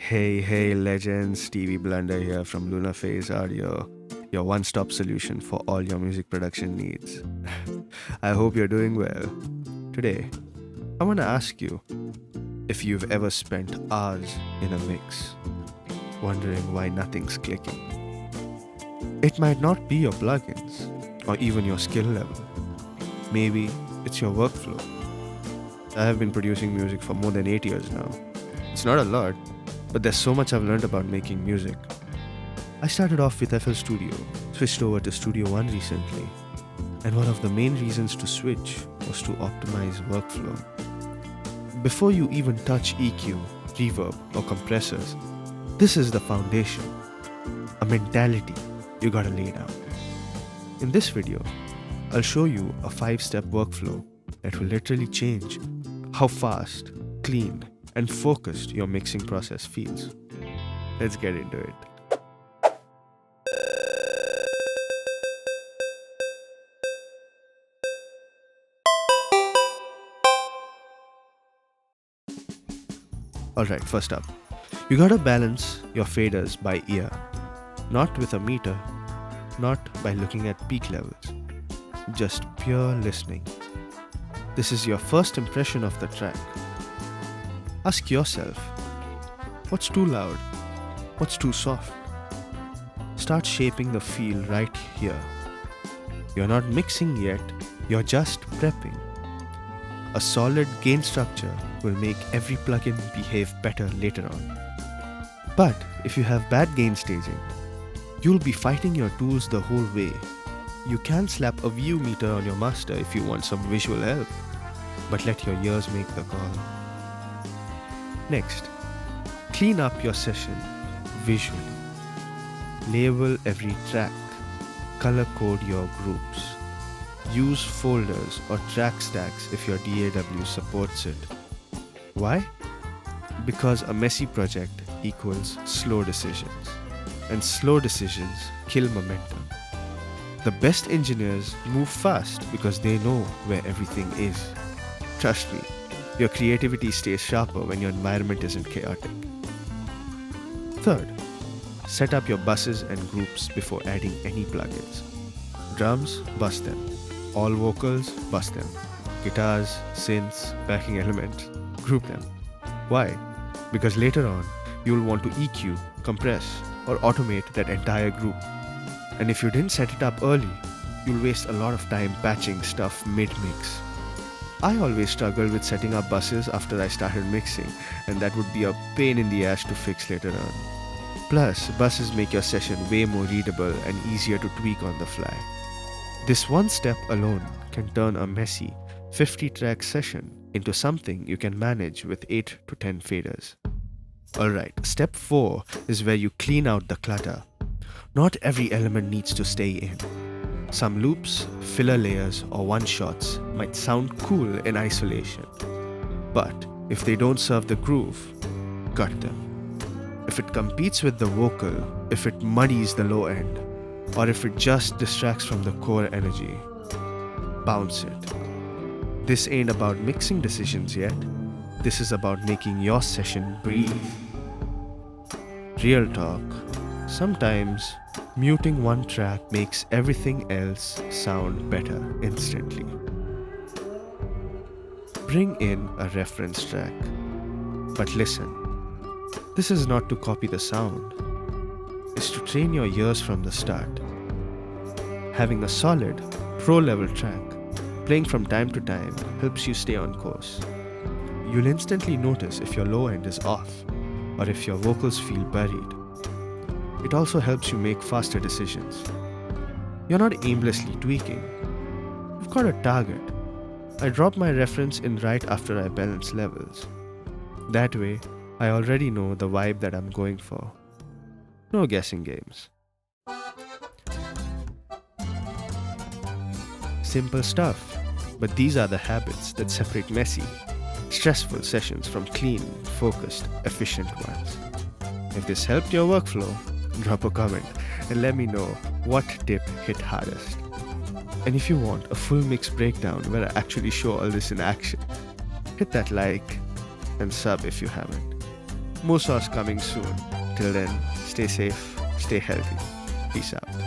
Hey, legends, Stevie Blunder here from Luna Phase Audio, your one stop solution for all your music production needs. I hope you're doing well. Today, I want to ask you if you've ever spent hours in a mix, wondering why nothing's clicking. It might not be your plugins or even your skill level. Maybe it's your workflow. I have been producing music for more than 8 years now. It's not a lot, but there's so much I've learned about making music. I started off with FL Studio, switched over to Studio One recently, and one of the main reasons to switch was to optimize workflow. Before you even touch EQ, reverb, or compressors, this is the foundation, a mentality you gotta lay down. In this video, I'll show you a 5-step workflow that will literally change how fast, clean, and focused your mixing process feels. Let's get into it. Alright, first up, you gotta balance your faders by ear, not with a meter, not by looking at peak levels, just pure listening. This is your first impression of the track. Ask yourself, what's too loud? What's too soft? Start shaping the feel right here. You're not mixing yet, you're just prepping. A solid gain structure will make every plugin behave better later on. But if you have bad gain staging, you'll be fighting your tools the whole way. You can slap a view meter on your master if you want some visual help, but let your ears make the call. Next, clean up your session visually. Label every track, color code your groups. Use folders or track stacks if your DAW supports it. Why? Because a messy project equals slow decisions, and slow decisions kill momentum. The best engineers move fast because they know where everything is. Trust me, your creativity stays sharper when your environment isn't chaotic. Third, set up your buses and groups before adding any plugins. Drums, bus them. All vocals, bus them. Guitars, synths, backing elements, group them. Why? Because later on, you'll want to EQ, compress, or automate that entire group. And if you didn't set it up early, you'll waste a lot of time patching stuff mid-mix. I always struggled with setting up buses after I started mixing, and that would be a pain in the ass to fix later on. Plus, buses make your session way more readable and easier to tweak on the fly. This one step alone can turn a messy 50-track session into something you can manage with 8 to 10 faders. Alright, step 4 is where you clean out the clutter. Not every element needs to stay in. Some loops, filler layers, or one-shots might sound cool in isolation, but if they don't serve the groove, cut them. If it competes with the vocal, if it muddies the low end, or if it just distracts from the core energy, bounce it. This ain't about mixing decisions yet. This is about making your session breathe. Real talk. Sometimes muting one track makes everything else sound better instantly. Bring in a reference track. But listen, this is not to copy the sound. It's to train your ears from the start. Having a solid, pro-level track playing from time to time helps you stay on course. You'll instantly notice if your low end is off or if your vocals feel buried. It also helps you make faster decisions. You're not aimlessly tweaking. You've got a target. I drop my reference in right after I balance levels. That way, I already know the vibe that I'm going for. No guessing games. Simple stuff, but these are the habits that separate messy, stressful sessions from clean, focused, efficient ones. If this helped your workflow, drop a comment and let me know what tip hit hardest. And if you want a full mix breakdown where I actually show all this in action, hit that like and sub if you haven't. More sauce coming soon. Till then, stay safe, stay healthy. Peace out.